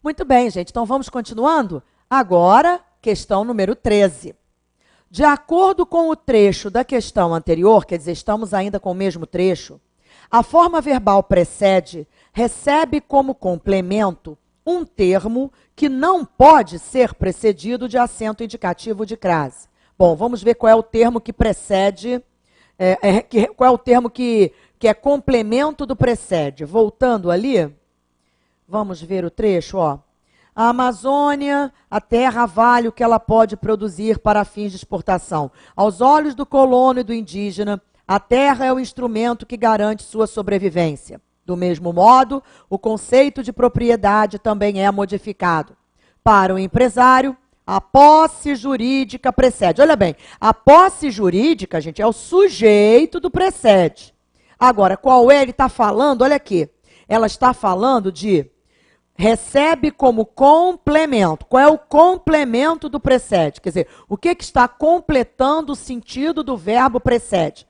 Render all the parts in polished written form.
Muito bem, gente. Então, vamos continuando? Agora, questão número 13. De acordo com o trecho da questão anterior, quer dizer, estamos ainda com o mesmo trecho, a forma verbal precede, recebe como complemento um termo que não pode ser precedido de acento indicativo de crase. Bom, vamos ver qual é o termo que precede, qual é o termo que é complemento do precede. Voltando ali, vamos ver o trecho, ó. A Amazônia, a terra vale o que ela pode produzir para fins de exportação. Aos olhos do colono e do indígena, a terra é o instrumento que garante sua sobrevivência. Do mesmo modo, o conceito de propriedade também é modificado. Para o empresário, a posse jurídica precede. Olha bem, a posse jurídica, gente, é o sujeito do precede. Agora, qual é? Ele está falando, olha aqui, ela está falando de recebe como complemento. Qual é o complemento do precede? Quer dizer, o que está completando o sentido do verbo precede?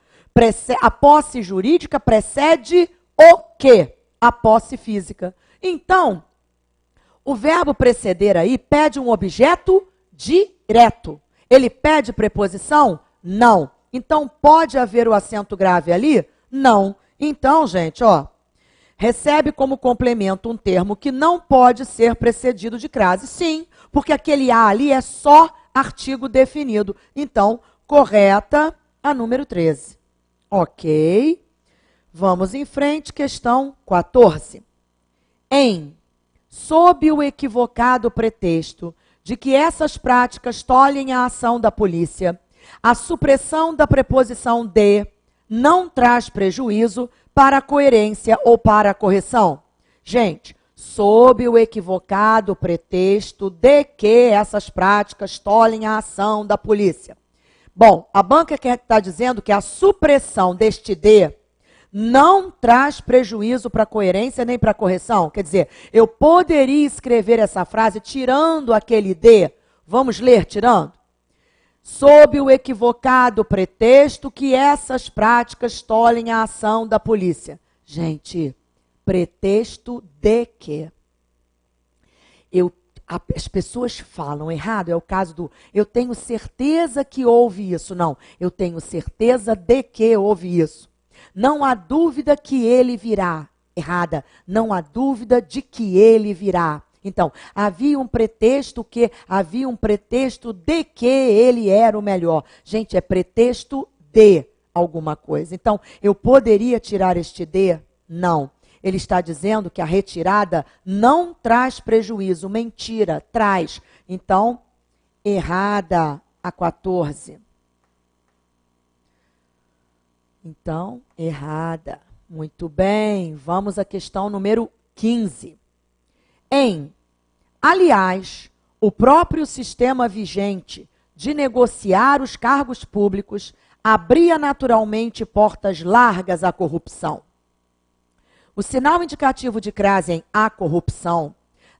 A posse jurídica precede o quê? A posse física. Então, o verbo preceder aí pede um objeto direto. Ele pede preposição? Não. Então, pode haver o acento grave ali? Não. Então, gente, ó, recebe como complemento um termo que não pode ser precedido de crase. Sim, porque aquele A ali é só artigo definido. Então, correta a número 13. Ok. Vamos em frente, questão 14. Sob o equivocado pretexto de que essas práticas tolhem a ação da polícia, a supressão da preposição de não traz prejuízo para a coerência ou para a correção. Gente, sob o equivocado pretexto de que essas práticas tolhem a ação da polícia. Bom, a banca está dizendo que a supressão deste de não traz prejuízo para a coerência nem para a correção. Quer dizer, eu poderia escrever essa frase tirando aquele de. Vamos ler tirando? Sob o equivocado pretexto que essas práticas tolhem a ação da polícia. Gente, pretexto de quê? As pessoas falam errado, é o caso do eu tenho certeza que houve isso. Não, eu tenho certeza de que houve isso. Não há dúvida que ele virá. Errada. Não há dúvida de que ele virá. Então, havia um pretexto de que ele era o melhor. Gente, é pretexto de alguma coisa. Então, eu poderia tirar este de? Não. Ele está dizendo que a retirada não traz prejuízo. Mentira, traz. Então, errada a 14. Então, errada. Muito bem. Vamos à questão número 15. Aliás, o próprio sistema vigente de negociar os cargos públicos abria naturalmente portas largas à corrupção. O sinal indicativo de crase em a corrupção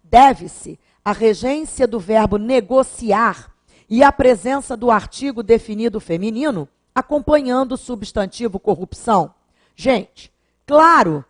deve-se à regência do verbo negociar e à presença do artigo definido feminino acompanhando o substantivo corrupção. Gente, claro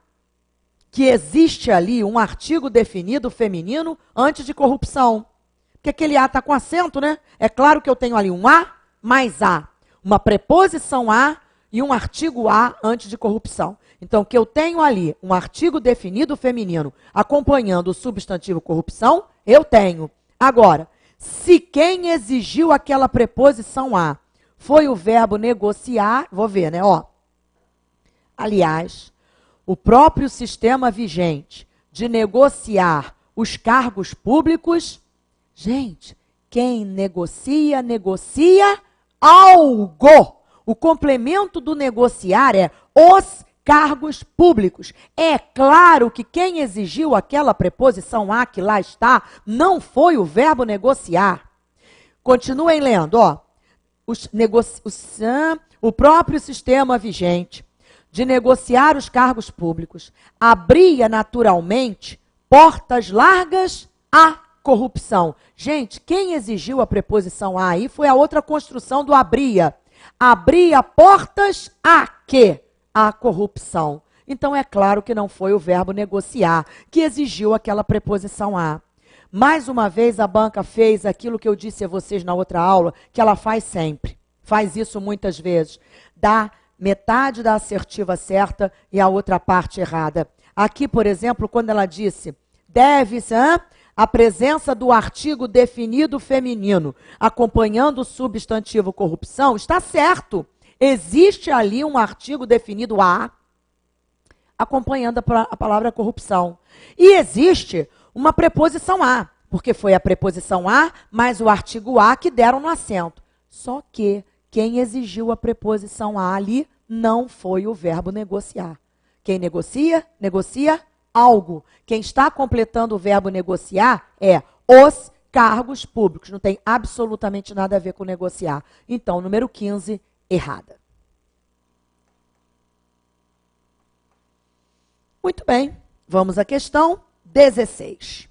que existe ali um artigo definido feminino antes de corrupção. Porque aquele A está com acento, né? É claro que eu tenho ali um A mais A. Uma preposição A e um artigo A antes de corrupção. Então, que eu tenho ali um artigo definido feminino acompanhando o substantivo corrupção, eu tenho. Agora, se quem exigiu aquela preposição A foi o verbo negociar, vou ver, né? Ó. Aliás, o próprio sistema vigente de negociar os cargos públicos, gente, quem negocia, negocia algo. O complemento do negociar é os cargos públicos. É claro que quem exigiu aquela preposição a que lá está não foi o verbo negociar. Continuem lendo, ó. O próprio sistema vigente de negociar os cargos públicos abria naturalmente portas largas à corrupção. Gente, quem exigiu a preposição a aí foi a outra construção do abria. Abria portas a quê? A corrupção. Então é claro que não foi o verbo negociar que exigiu aquela preposição a. Mais uma vez, a banca fez aquilo que eu disse a vocês na outra aula, que ela faz sempre. Faz isso muitas vezes. Dá metade da assertiva certa e a outra parte errada. Aqui, por exemplo, quando ela disse, deve-se a presença do artigo definido feminino, acompanhando o substantivo corrupção, está certo. Existe ali um artigo definido a, acompanhando a palavra corrupção. E existe uma preposição a, porque foi a preposição a mais o artigo a que deram no acento. Só que quem exigiu a preposição a ali não foi o verbo negociar. Quem negocia, negocia algo. Quem está completando o verbo negociar é os cargos públicos. Não tem absolutamente nada a ver com negociar. Então, número 15, errada. Muito bem, vamos à questão 16.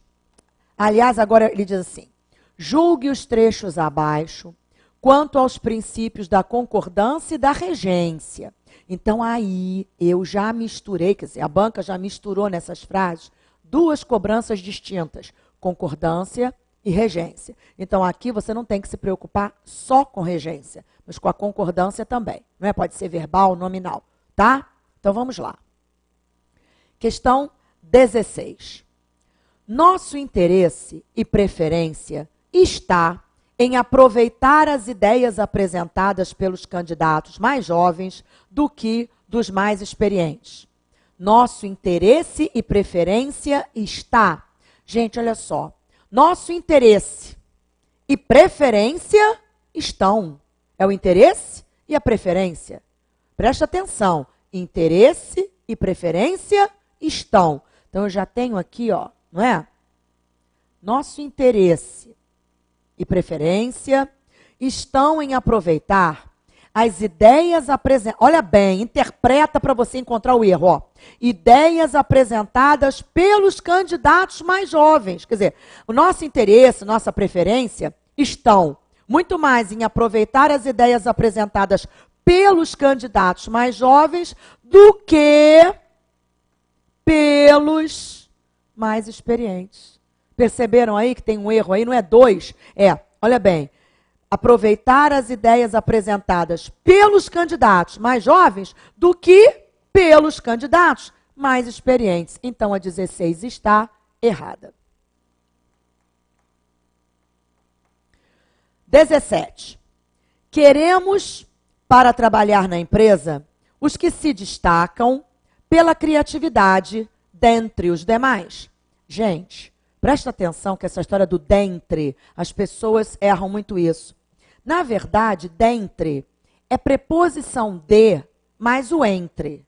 Aliás, agora ele diz assim, julgue os trechos abaixo quanto aos princípios da concordância e da regência. Então, aí, eu já misturei, quer dizer, a banca já misturou nessas frases duas cobranças distintas, concordância e regência. Então, aqui você não tem que se preocupar só com regência, mas com a concordância também. Não é? Pode ser verbal, nominal, tá? Então, vamos lá. Questão 16. Nosso interesse e preferência está em aproveitar as ideias apresentadas pelos candidatos mais jovens do que dos mais experientes. Nosso interesse e preferência está. Gente, olha só. Nosso interesse e preferência estão. É o interesse e a preferência. Presta atenção. Interesse e preferência estão. Então, eu já tenho aqui, ó, não é? Nosso interesse e preferência estão em aproveitar as ideias apresentadas. Olha bem, interpreta para você encontrar o erro. Ó. Ideias apresentadas pelos candidatos mais jovens. Quer dizer, o nosso interesse, nossa preferência estão muito mais em aproveitar as ideias apresentadas pelos candidatos mais jovens do que pelos mais experientes. Perceberam aí que tem um erro aí? Não é 2, olha bem, aproveitar as ideias apresentadas pelos candidatos mais jovens do que pelos candidatos mais experientes. Então, a 16 está errada. 17. Queremos, para trabalhar na empresa, os que se destacam pela criatividade dentre os demais. Gente, presta atenção que essa história do dentre, as pessoas erram muito isso. Na verdade, dentre é preposição de mais o entre.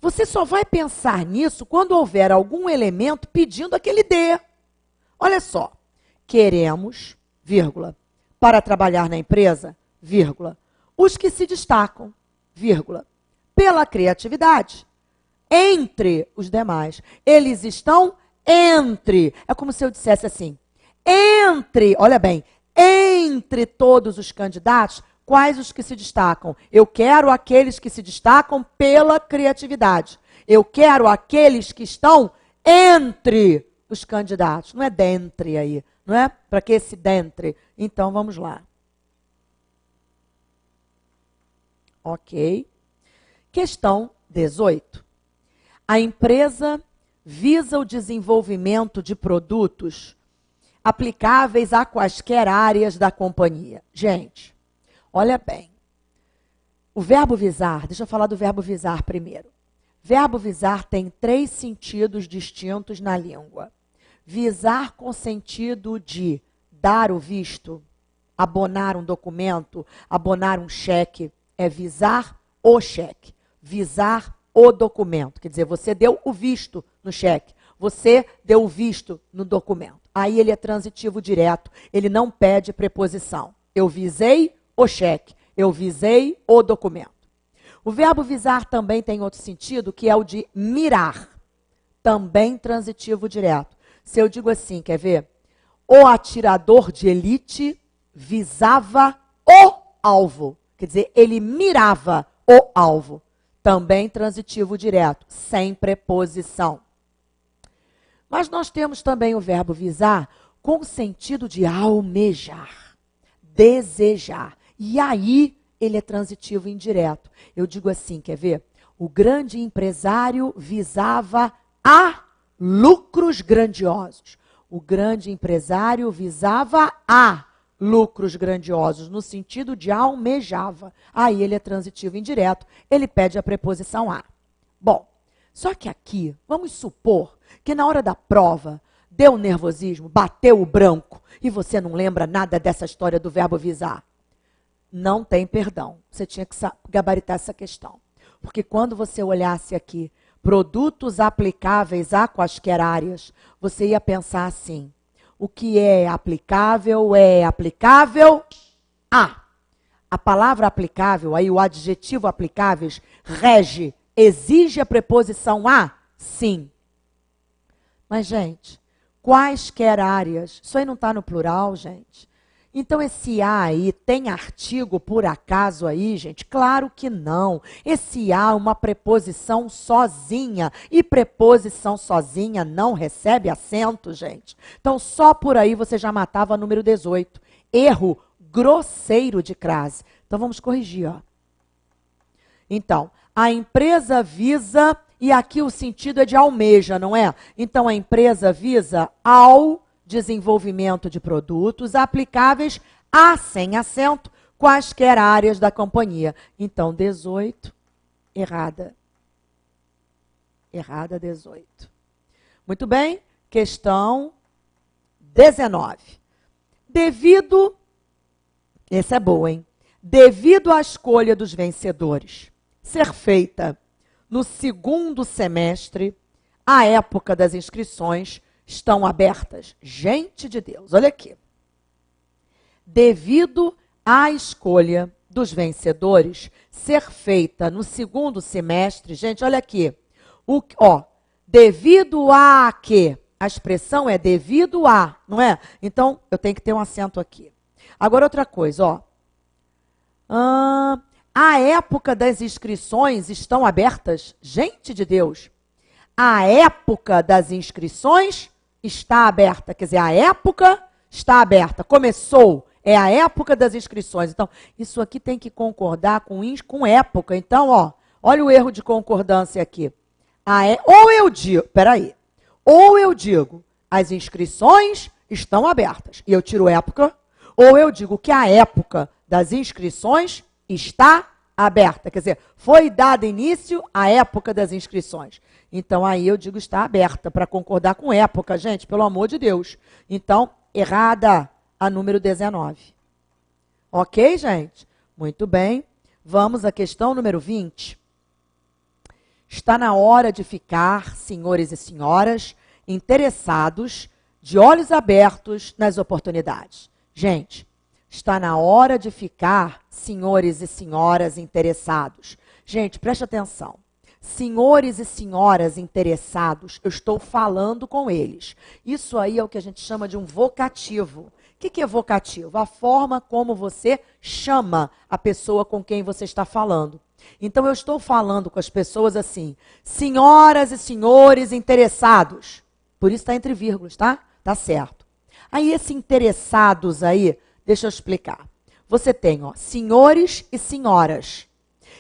Você só vai pensar nisso quando houver algum elemento pedindo aquele de. Olha só, queremos, vírgula, para trabalhar na empresa, vírgula, os que se destacam, vírgula, pela criatividade, entre os demais. Eles estão entre. É como se eu dissesse assim, entre, olha bem, entre todos os candidatos, quais os que se destacam? Eu quero aqueles que se destacam pela criatividade. Eu quero aqueles que estão entre os candidatos. Não é dentre aí, não é? Para que esse dentre? Então, vamos lá. Ok. Questão 18. A empresa visa o desenvolvimento de produtos aplicáveis a quaisquer áreas da companhia. Gente, olha bem. O verbo visar, deixa eu falar do verbo visar primeiro. Verbo visar tem 3 sentidos distintos na língua. Visar com sentido de dar o visto, abonar um documento, abonar um cheque, é visar o cheque, visar o documento. Quer dizer, você deu o visto no cheque, você deu o visto no documento. Aí ele é transitivo direto, ele não pede preposição. Eu visei o cheque, eu visei o documento. O verbo visar também tem outro sentido, que é o de mirar. Também transitivo direto. Se eu digo assim, quer ver? O atirador de elite visava o alvo. Quer dizer, ele mirava o alvo. Também transitivo direto, sem preposição. Mas nós temos também o verbo visar com o sentido de almejar, desejar. E aí ele é transitivo indireto. Eu digo assim, quer ver? O grande empresário visava a lucros grandiosos. O grande empresário visava a lucros grandiosos, no sentido de almejava. Aí ele é transitivo indireto, ele pede a preposição a. Bom, só que aqui, vamos supor que na hora da prova, deu nervosismo, bateu o branco, e você não lembra nada dessa história do verbo visar. Não tem perdão. Você tinha que gabaritar essa questão. Porque quando você olhasse aqui, produtos aplicáveis a quaisquer áreas, você ia pensar assim, o que é aplicável a. A palavra aplicável, aí o adjetivo aplicáveis, rege, exige a preposição a, sim. Mas, gente, quaisquer áreas, isso aí não está no plural, gente. Então, esse A aí, tem artigo por acaso aí, gente? Claro que não. Esse A é uma preposição sozinha. E preposição sozinha não recebe acento, gente. Então, só por aí você já matava o número 18. Erro grosseiro de crase. Então, vamos corrigir, ó. Então, a empresa visa, e aqui o sentido é de almeja, não é? Então, a empresa visa ao desenvolvimento de produtos aplicáveis a, sem acento, quaisquer áreas da companhia. Então, 18, errada. Errada, 18. Muito bem, questão 19. Devido, essa é boa, hein? Devido à escolha dos vencedores ser feita no segundo semestre, a época das inscrições estão abertas. Gente de Deus, olha aqui. Devido à escolha dos vencedores ser feita no segundo semestre, gente, olha aqui. Devido a quê? A expressão é devido a, não é? Então, eu tenho que ter um acento aqui. Agora, outra coisa, ó. A época das inscrições estão abertas? Gente de Deus. A época das inscrições está aberta. Quer dizer, a época está aberta. Começou. É a época das inscrições. Então, isso aqui tem que concordar com época. Então, ó, olha o erro de concordância aqui. Ou eu digo, as inscrições estão abertas. E eu tiro época. Ou eu digo que a época das inscrições está aberta. Quer dizer, foi dado início à época das inscrições. Então, aí eu digo está aberta, para concordar com época, gente, pelo amor de Deus. Então, errada a número 19. Ok, gente? Muito bem. Vamos à questão número 20. Está na hora de ficar, senhores e senhoras, interessados, de olhos abertos nas oportunidades. Gente, está na hora de ficar, senhores e senhoras interessados. Gente, preste atenção. Senhores e senhoras interessados, eu estou falando com eles. Isso aí é o que a gente chama de um vocativo. O que é vocativo? A forma como você chama a pessoa com quem você está falando. Então, eu estou falando com as pessoas assim, senhoras e senhores interessados. Por isso está entre vírgulas, tá? Tá certo. Aí, esse interessados aí, deixa eu explicar. Você tem, ó, senhores e senhoras.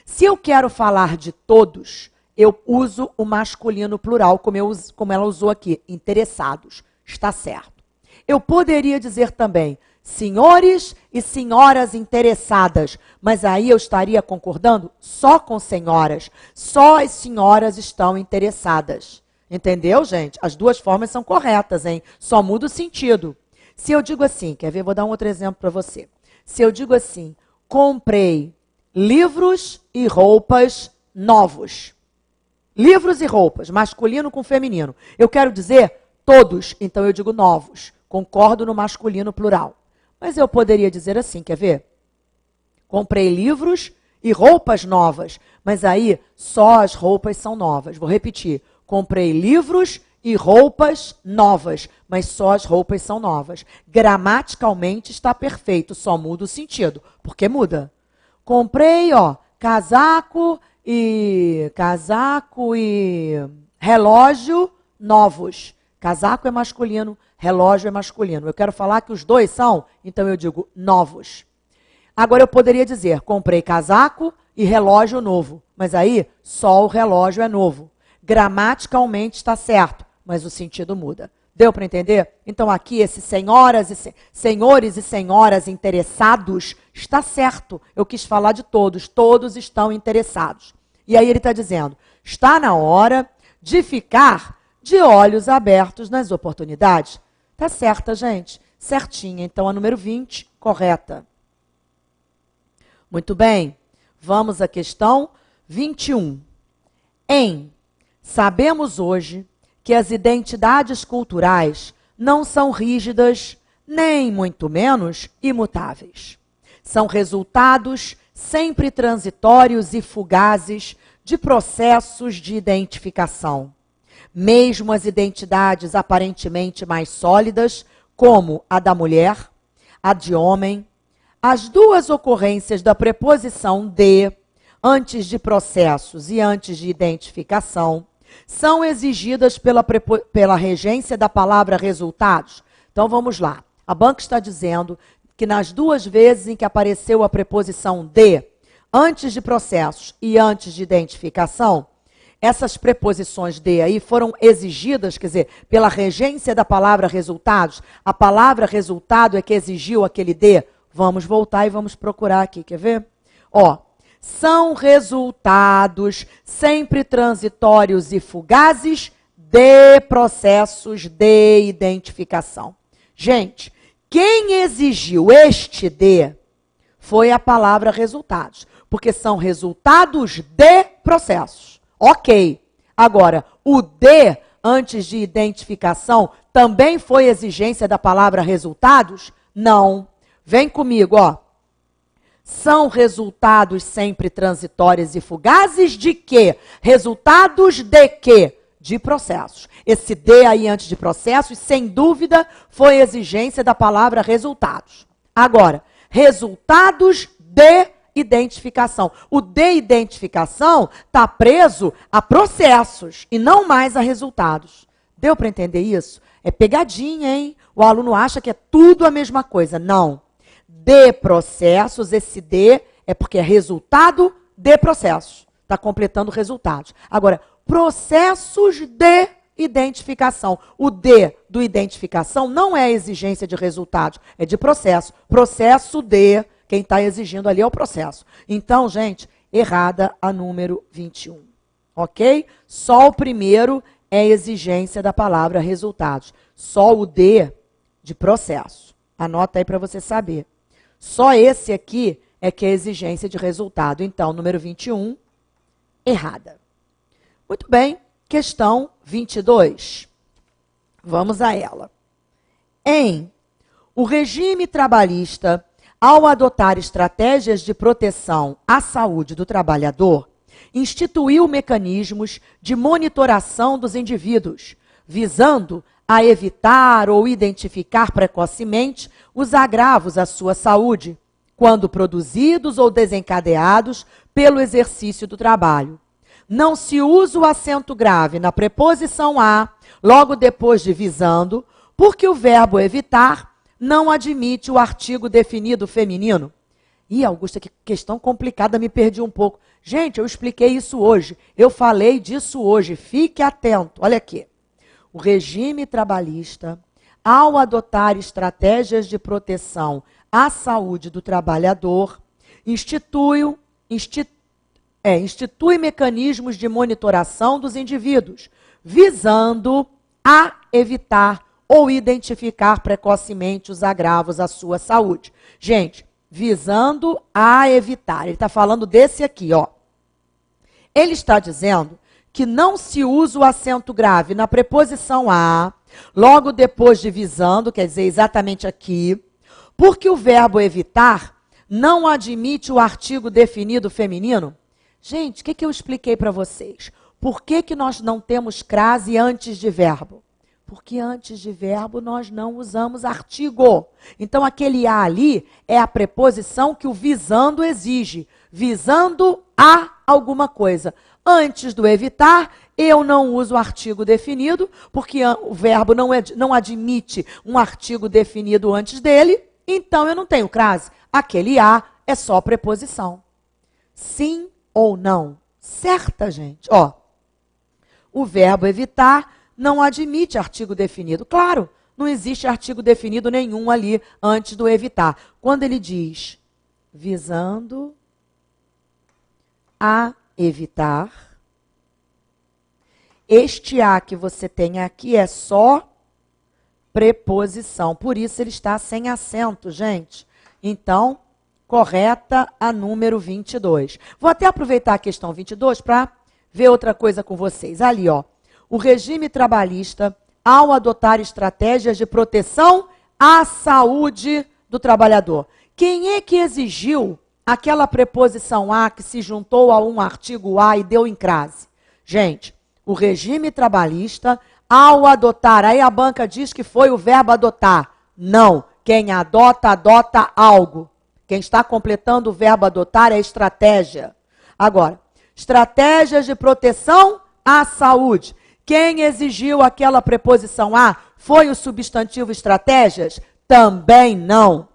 Se eu quero falar de todos, eu uso o masculino plural, como ela usou aqui, interessados. Está certo. Eu poderia dizer também, senhores e senhoras interessadas, mas aí eu estaria concordando só com senhoras. Só as senhoras estão interessadas. Entendeu, gente? As duas formas são corretas, hein? Só muda o sentido. Se eu digo assim, quer ver? Vou dar um outro exemplo para você. Se eu digo assim, comprei livros e roupas novos. Livros e roupas, masculino com feminino. Eu quero dizer todos, então eu digo novos. Concordo no masculino plural. Mas eu poderia dizer assim, quer ver? Comprei livros e roupas novas. Mas aí só as roupas são novas. Vou repetir. Comprei livros e roupas novas, mas só as roupas são novas. Gramaticalmente está perfeito, só muda o sentido. Porque muda. Comprei, ó, casaco e relógio novos. Casaco é masculino, relógio é masculino. Eu quero falar que os dois são, então eu digo novos. Agora eu poderia dizer, comprei casaco e relógio novo. Mas aí, só o relógio é novo. Gramaticalmente está certo, mas o sentido muda. Deu para entender? Então aqui, esses senhores e senhoras interessados, está certo. Eu quis falar de todos, todos estão interessados. E aí ele está dizendo, está na hora de ficar de olhos abertos nas oportunidades. Tá certa, gente? Certinha. Então a número 20, correta. Muito bem. Vamos à questão 21. Sabemos hoje que as identidades culturais não são rígidas, nem muito menos imutáveis. São resultados sempre transitórios e fugazes de processos de identificação. Mesmo as identidades aparentemente mais sólidas, como a da mulher, a de homem, as duas ocorrências da preposição de, antes de processos e antes de identificação, são exigidas pela regência da palavra resultados. Então vamos lá. A banca está dizendo que nas duas vezes em que apareceu a preposição de, antes de processos e antes de identificação, essas preposições de aí foram exigidas, quer dizer, pela regência da palavra resultados. A palavra resultado é que exigiu aquele de. Vamos voltar e vamos procurar aqui, quer ver? São resultados sempre transitórios e fugazes de processos de identificação. Gente, quem exigiu este de foi a palavra resultados, porque são resultados de processos. Ok. Agora, o de, antes de identificação, também foi exigência da palavra resultados? Não. Vem comigo, São resultados sempre transitórios e fugazes de quê? Resultados de quê? De processos. Esse de aí antes de processos, sem dúvida, foi exigência da palavra resultados. Agora, resultados de identificação. O de identificação está preso a processos e não mais a resultados. Deu para entender isso? É pegadinha, hein? O aluno acha que é tudo a mesma coisa. Não. De processos, esse de é porque é resultado de processos. Está completando resultados. Agora, processos de identificação. O de do identificação não é exigência de resultados, é de processo. Processo de, quem está exigindo ali é o processo. Então, gente, errada a número 21. Ok? Só o primeiro é exigência da palavra resultados. Só o de processo. Anota aí para você saber. Só esse aqui é que é exigência de resultado. Então, número 21, errada. Muito bem, questão 22. Vamos a ela. O regime trabalhista, ao adotar estratégias de proteção à saúde do trabalhador, instituiu mecanismos de monitoração dos indivíduos, visando a evitar ou identificar precocemente os agravos à sua saúde, quando produzidos ou desencadeados pelo exercício do trabalho. Não se usa o acento grave na preposição a, logo depois de visando, porque o verbo evitar não admite o artigo definido feminino. Ih, Augusta, que questão complicada, me perdi um pouco. Gente, eu expliquei isso hoje, eu falei disso hoje, fique atento, olha aqui. O regime trabalhista, ao adotar estratégias de proteção à saúde do trabalhador, institui mecanismos de monitoração dos indivíduos, visando a evitar ou identificar precocemente os agravos à sua saúde. Gente, visando a evitar. Ele está falando desse aqui, Ele está dizendo que não se usa o acento grave na preposição a, logo depois de visando, quer dizer, exatamente aqui, porque o verbo evitar não admite o artigo definido feminino. Gente, o que eu expliquei para vocês? Por que nós não temos crase antes de verbo? Porque antes de verbo nós não usamos artigo. Então aquele a ali é a preposição que o visando exige. Visando a alguma coisa. Antes do evitar, eu não uso artigo definido, porque o verbo não admite um artigo definido antes dele, então eu não tenho crase. Aquele a é só preposição. Sim ou não? Certa, gente? Ó, o verbo evitar não admite artigo definido. Claro, não existe artigo definido nenhum ali antes do evitar. Quando ele diz visando a evitar, este a que você tem aqui é só preposição. Por isso ele está sem acento, gente. Então, correta a número 22. Vou até aproveitar a questão 22 para ver outra coisa com vocês. Ali, ó. O regime trabalhista, ao adotar estratégias de proteção à saúde do trabalhador. Quem é que exigiu aquela preposição a que se juntou a um artigo a e deu em crase? Gente, o regime trabalhista, ao adotar, aí a banca diz que foi o verbo adotar. Não, quem adota, adota algo. Quem está completando o verbo adotar é estratégia. Agora, estratégias de proteção à saúde. Quem exigiu aquela preposição a foi o substantivo estratégias? Também não.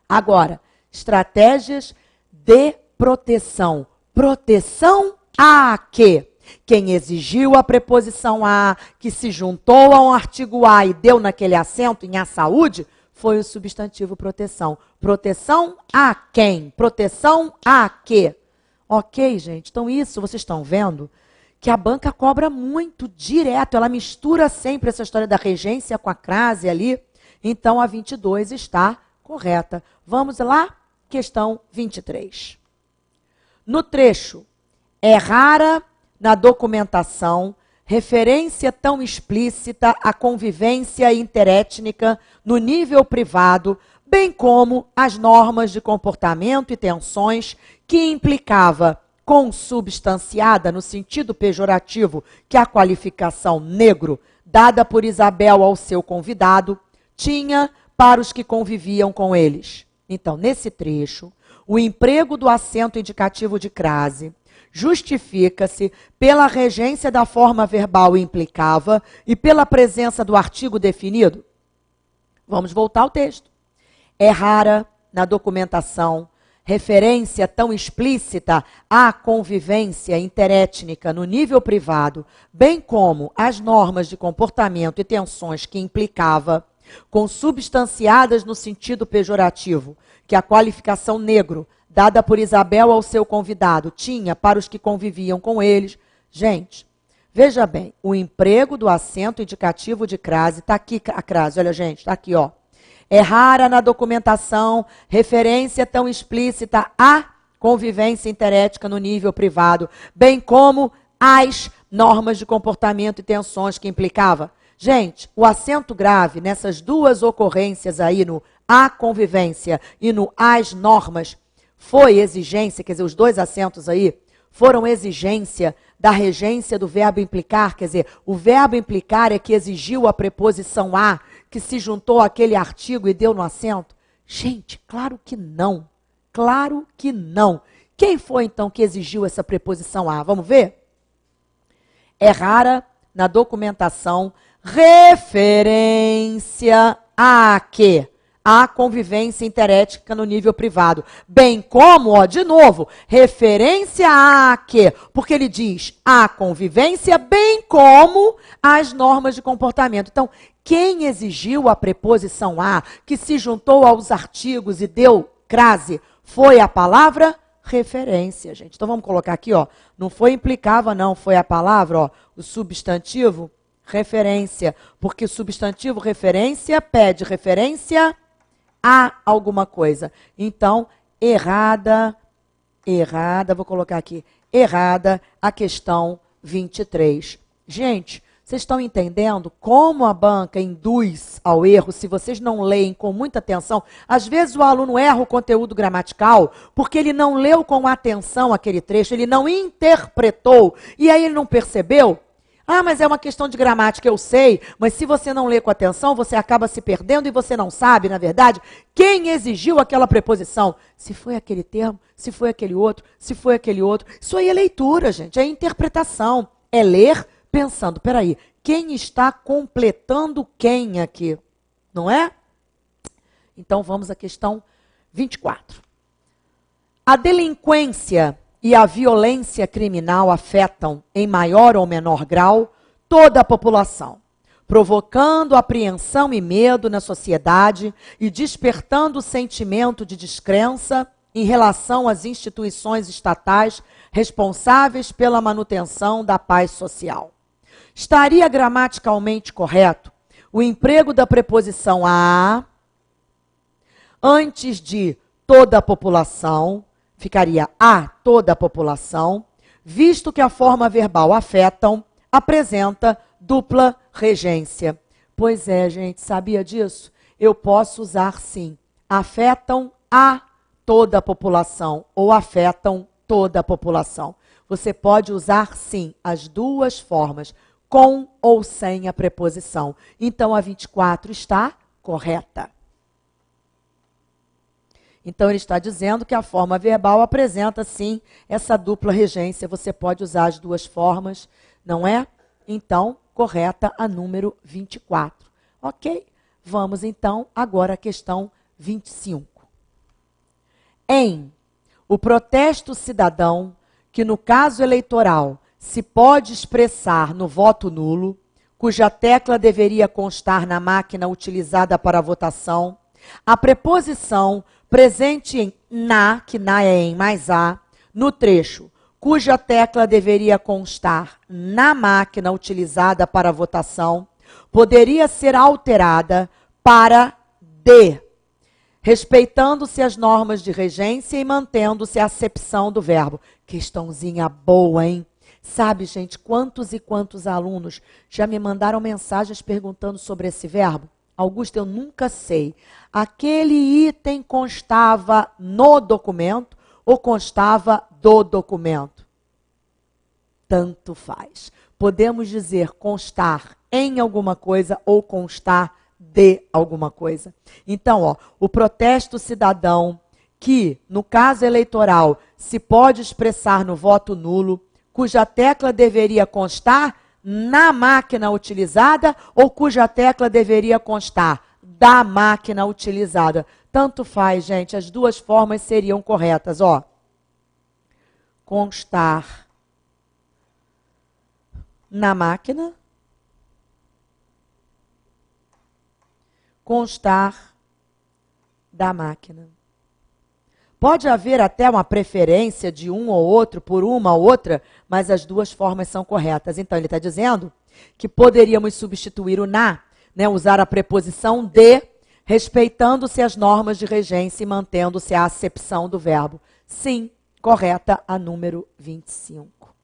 Agora, estratégias de proteção. Proteção a quê? Quem exigiu a preposição a, que se juntou a um artigo a e deu naquele acento em a saúde, foi o substantivo proteção. Proteção a quem? Proteção a quê? Ok, gente? Então isso, vocês estão vendo que a banca cobra muito direto. Ela mistura sempre essa história da regência com a crase ali. Então a 22 está correta. Vamos lá? Questão 23. No trecho, é rara na documentação referência tão explícita à convivência interétnica no nível privado, bem como as normas de comportamento e tensões que implicava consubstanciada no sentido pejorativo que a qualificação negro, dada por Isabel ao seu convidado, tinha para os que conviviam com eles. Então, nesse trecho, o emprego do acento indicativo de crase justifica-se pela regência da forma verbal implicava e pela presença do artigo definido. Vamos voltar ao texto. É rara na documentação referência tão explícita à convivência interétnica no nível privado, bem como as normas de comportamento e tensões que implicava, consubstanciadas no sentido pejorativo, que a qualificação negro, dada por Isabel ao seu convidado, tinha para os que conviviam com eles. Gente, veja bem, o emprego do acento indicativo de crase, está aqui a crase, olha gente, está aqui, ó. É rara na documentação referência tão explícita à convivência interética no nível privado, bem como as normas de comportamento e tensões que implicava. Gente, o acento grave nessas duas ocorrências aí, no a convivência e no as normas, foi exigência, quer dizer, os dois acentos aí foram exigência da regência do verbo implicar, quer dizer, o verbo implicar é que exigiu a preposição a, que se juntou àquele artigo e deu no acento? Gente, claro que não. Claro que não. Quem foi, então, que exigiu essa preposição a? Vamos ver? É rara na documentação referência a quê? A convivência interética no nível privado. Bem como, ó, de novo, referência a quê? Porque ele diz a convivência, bem como as normas de comportamento. Então, quem exigiu a preposição a, que se juntou aos artigos e deu crase, foi a palavra referência, gente. Então, vamos colocar aqui, ó. Não foi implicava, não. Foi a palavra, ó, o substantivo referência. Porque o substantivo referência pede referência a alguma coisa. Então, errada, vou colocar aqui, errada a questão 23. Gente, vocês estão entendendo como a banca induz ao erro se vocês não leem com muita atenção? Às vezes o aluno erra o conteúdo gramatical porque ele não leu com atenção aquele trecho, ele não interpretou, e aí ele não percebeu. Ah, mas é uma questão de gramática, eu sei, mas se você não lê com atenção, você acaba se perdendo e você não sabe, na verdade, quem exigiu aquela preposição. Se foi aquele termo, se foi aquele outro, se foi aquele outro. Isso aí é leitura, gente, é interpretação. É ler pensando, peraí, quem está completando quem aqui? Não é? Então vamos à questão 24. A delinquência e a violência criminal afetam, em maior ou menor grau, toda a população, provocando apreensão e medo na sociedade e despertando o sentimento de descrença em relação às instituições estatais responsáveis pela manutenção da paz social. Estaria gramaticalmente correto o emprego da preposição a antes de toda a população, ficaria a toda a população, visto que a forma verbal afetam apresenta dupla regência. Pois é, gente, sabia disso? Eu posso usar sim. Afetam a toda a população ou afetam toda a população. Você pode usar sim as duas formas, com ou sem a preposição. Então a 24 está correta. Então, ele está dizendo que a forma verbal apresenta, sim, essa dupla regência. Você pode usar as duas formas, não é? Então, correta a número 24. Ok? Vamos, então, agora à questão 25. Em o protesto cidadão, que no caso eleitoral se pode expressar no voto nulo, cuja tecla deveria constar na máquina utilizada para a votação, a preposição presente em na, que na é em mais a, no trecho, cuja tecla deveria constar na máquina utilizada para a votação, poderia ser alterada para de, respeitando-se as normas de regência e mantendo-se a acepção do verbo. Questãozinha boa, hein? Sabe, gente, quantos e quantos alunos já me mandaram mensagens perguntando sobre esse verbo? Augusto, eu nunca sei. Aquele item constava no documento ou constava do documento? Tanto faz. Podemos dizer constar em alguma coisa ou constar de alguma coisa. Então, ó, o protesto cidadão, que no caso eleitoral se pode expressar no voto nulo, cuja tecla deveria constar na máquina utilizada ou cuja tecla deveria constar da máquina utilizada. Tanto faz, gente, as duas formas seriam corretas, ó. Constar na máquina, constar da máquina. Pode haver até uma preferência de um ou outro por uma ou outra, mas as duas formas são corretas. Então, ele está dizendo que poderíamos substituir o na, né, usar a preposição de, respeitando-se as normas de regência e mantendo-se a acepção do verbo. Sim, correta a número 25.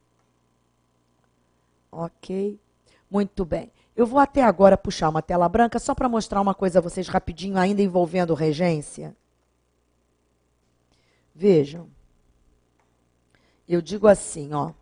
Ok? Muito bem. Eu vou até agora puxar uma tela branca só para mostrar uma coisa a vocês rapidinho, ainda envolvendo regência. Vejam, eu digo assim, ó.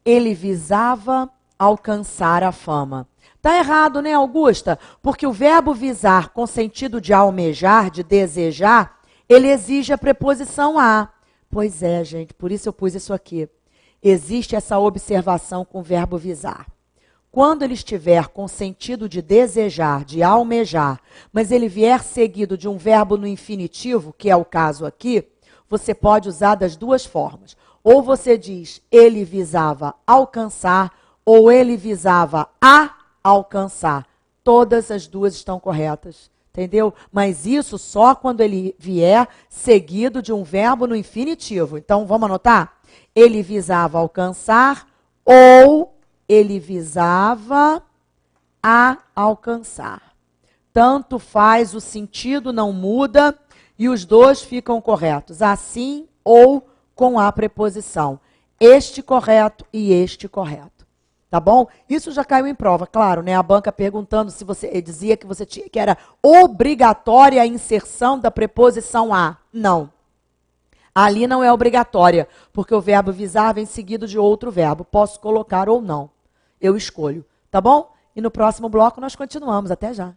Ele visava alcançar a fama. Tá errado, né, Augusta? Porque o verbo visar com sentido de almejar, de desejar, ele exige a preposição a. Pois é, gente, por isso eu pus isso aqui. Existe essa observação com o verbo visar. Quando ele estiver com sentido de desejar, de almejar, mas ele vier seguido de um verbo no infinitivo, que é o caso aqui, você pode usar das duas formas. Ou você diz, ele visava alcançar, ou ele visava a alcançar. Todas as duas estão corretas. Entendeu? Mas isso só quando ele vier seguido de um verbo no infinitivo. Então, vamos anotar? Ele visava alcançar ou ele visava a alcançar. Tanto faz, o sentido não muda e os dois ficam corretos. Assim ou com a preposição. Este correto e este correto. Tá bom? Isso já caiu em prova, claro, né? A banca perguntando se você dizia que você tinha que era obrigatória a inserção da preposição a. Não. Ali não é obrigatória, porque o verbo visar vem seguido de outro verbo. Posso colocar ou não. Eu escolho, tá bom? E no próximo bloco nós continuamos. Até já.